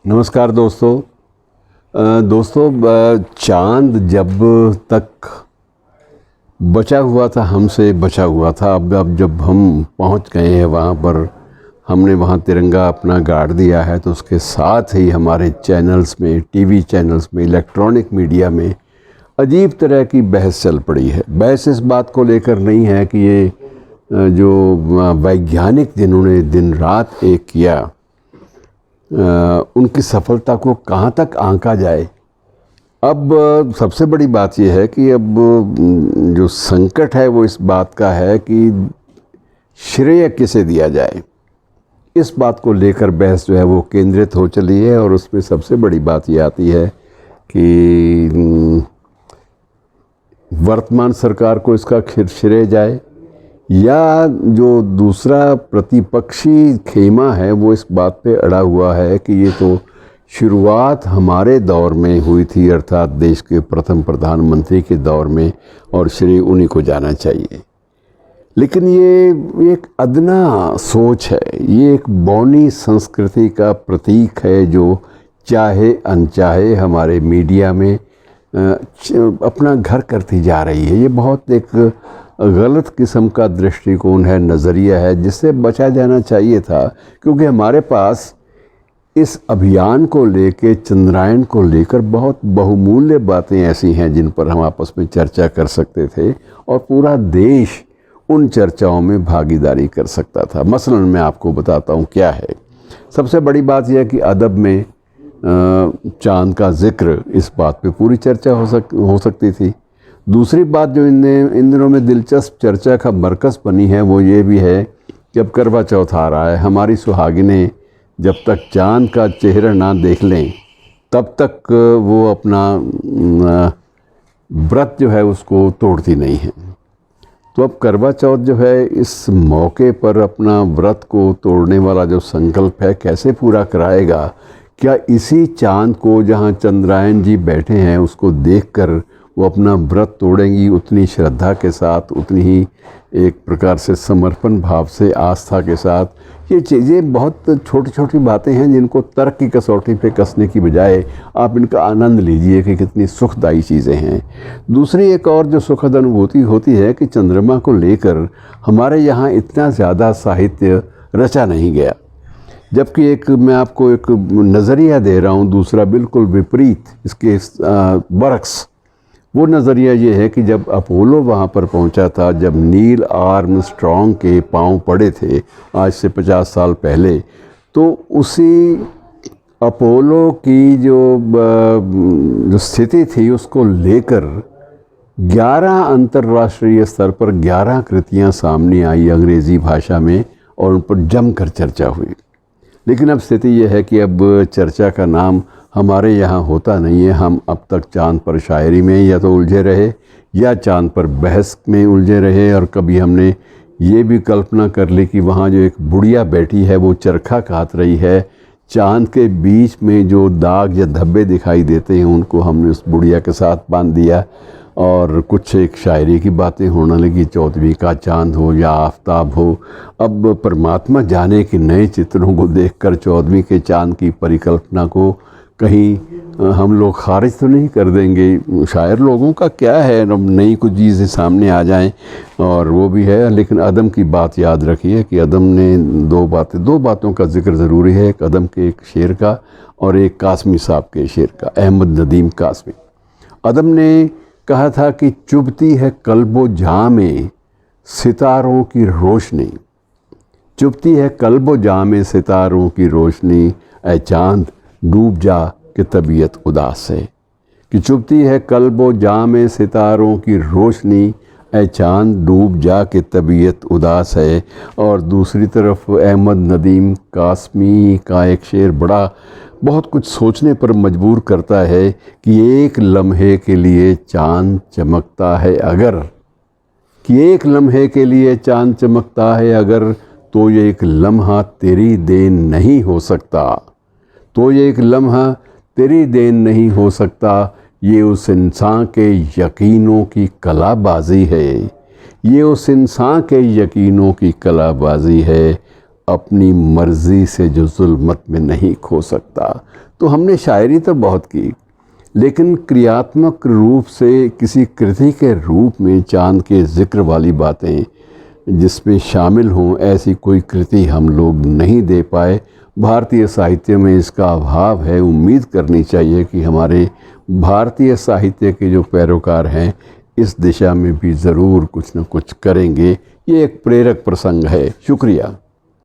नमस्कार दोस्तों। चांद जब तक बचा हुआ था, हमसे बचा हुआ था, अब जब हम पहुंच गए हैं वहाँ पर, हमने वहाँ तिरंगा अपना गाड़ दिया है, तो उसके साथ ही हमारे चैनल्स में, टीवी चैनल्स में, इलेक्ट्रॉनिक मीडिया में अजीब तरह की बहस चल पड़ी है। बहस इस बात को लेकर नहीं है कि ये जो वैज्ञानिक जिन्होंने दिन रात एक किया, उनकी सफलता को कहाँ तक आंका जाए। अब सबसे बड़ी बात यह है कि अब जो संकट है वो इस बात का है कि श्रेय किसे दिया जाए। इस बात को लेकर बहस जो है वो केंद्रित हो चली है, और उसमें सबसे बड़ी बात ये आती है कि वर्तमान सरकार को इसका श्रेय जाए, या जो दूसरा प्रतिपक्षी खेमा है वो इस बात पे अड़ा हुआ है कि ये तो शुरुआत हमारे दौर में हुई थी, अर्थात देश के प्रथम प्रधानमंत्री के दौर में, और श्रेय उन्हीं को जाना चाहिए। लेकिन ये एक अदना सोच है, ये एक बौनी संस्कृति का प्रतीक है जो चाहे अनचाहे हमारे मीडिया में अपना घर करती जा रही है। ये बहुत एक गलत किस्म का दृष्टिकोण है, नज़रिया है, जिससे बचा जाना चाहिए था। क्योंकि हमारे पास इस अभियान को लेके, चंद्रायन को लेकर बहुत बहुमूल्य बातें ऐसी हैं जिन पर हम आपस में चर्चा कर सकते थे, और पूरा देश उन चर्चाओं में भागीदारी कर सकता था। मसलन मैं आपको बताता हूँ क्या है। सबसे बड़ी बात यह है कि अदब में चांद का जिक्र, इस बात पे पूरी चर्चा हो सकती थी। दूसरी बात जो इन दिनों में दिलचस्प चर्चा का मरकज़ बनी है वो ये भी है कि अब करवा चौथ आ रहा है। हमारी सुहागिनें जब तक चांद का चेहरा ना देख लें तब तक वो अपना व्रत जो है उसको तोड़ती नहीं है। तो अब करवा चौथ जो है, इस मौके पर अपना व्रत को तोड़ने वाला जो संकल्प है कैसे पूरा कराएगा? क्या इसी चांद को, जहाँ चंद्रायन जी बैठे हैं, उसको देखकर वो अपना व्रत तोड़ेंगी उतनी श्रद्धा के साथ, उतनी ही एक प्रकार से समर्पण भाव से, आस्था के साथ? ये चीज़ें बहुत छोटी छोटी बातें हैं जिनको तर्क की कसौटी पे कसने की बजाय आप इनका आनंद लीजिए कि कितनी सुखदायी चीज़ें हैं। दूसरी एक और जो सुखद अनुभूति होती है कि चंद्रमा को लेकर हमारे यहाँ इतना ज़्यादा साहित्य रचा नहीं गया, जबकि एक मैं आपको एक नज़रिया दे रहा हूँ दूसरा बिल्कुल विपरीत इसके बरक्स। वो नज़रिया ये है कि जब अपोलो वहाँ पर पहुँचा था, जब नील आर्मस्ट्रॉन्ग के पांव पड़े थे आज से 50 साल पहले, तो उसी अपोलो की जो स्थिति थी उसको लेकर 11 अंतर्राष्ट्रीय स्तर पर 11 कृतियाँ सामने आई अंग्रेज़ी भाषा में, और उन पर जमकर चर्चा हुई। लेकिन अब स्थिति यह है कि अब चर्चा का नाम हमारे यहाँ होता नहीं है। हम अब तक चांद पर शायरी में या तो उलझे रहे या चांद पर बहस में उलझे रहे, और कभी हमने ये भी कल्पना कर ली कि वहाँ जो एक बुढ़िया बैठी है वो चरखा काट रही है, चांद के बीच में जो दाग या धब्बे दिखाई देते हैं उनको हमने उस बुढ़िया के साथ बांध दिया, और कुछ एक शायरी की बातें होने लगी, 14वीं का चांद हो या आफताब हो। अब परमात्मा जाने कि नए चित्रों को देखकर 14वीं के चांद की परिकल्पना को कहीं हम लोग खारिज तो नहीं कर देंगे। शायर लोगों का क्या है, नई कुछ चीज़ें सामने आ जाएं, और वो भी है। लेकिन अदम की बात याद रखिए कि अदम ने दो बातों का जिक्र ज़रूरी है, एक अदम के एक शेर का और एक कासमी साहब के शेर का, अहमद नदीम कासमी। अदम ने कहा था कि चुभती है कल्बो जाँ में सितारों की रोशनी, चुभती है कल्बो जाँ में सितारों की रोशनी, ऐ चाँद डूब जा कि तबीयत उदास है। कि चुभती है कल्बो जाँ में सितारों की रोशनी, ऐ चाँद डूब जा कि तबीयत उदास है। और दूसरी तरफ अहमद नदीम कासमी का एक शेर बहुत कुछ सोचने पर मजबूर करता है कि एक लम्हे के लिए चाँद चमकता है अगर, कि एक लम्हे के लिए चाँद चमकता है अगर, तो ये एक लम्हा तेरी देन नहीं हो सकता, तो ये एक लम्हा तेरी देन नहीं हो सकता। ये उस इंसान के यकीनों की कलाबाजी है, ये उस इंसान के यकीनों की कलाबाजी है। अपनी मर्जी से जो जुल्मत में नहीं खो सकता। तो हमने शायरी तो बहुत की, लेकिन क्रियात्मक रूप से किसी कृति के रूप में चांद के ज़िक्र वाली बातें जिसमें शामिल हों, ऐसी कोई कृति हम लोग नहीं दे पाए। भारतीय साहित्य में इसका अभाव है। उम्मीद करनी चाहिए कि हमारे भारतीय साहित्य के जो पैरोकार हैं इस दिशा में भी ज़रूर कुछ न कुछ करेंगे। ये एक प्रेरक प्रसंग है। शुक्रिया।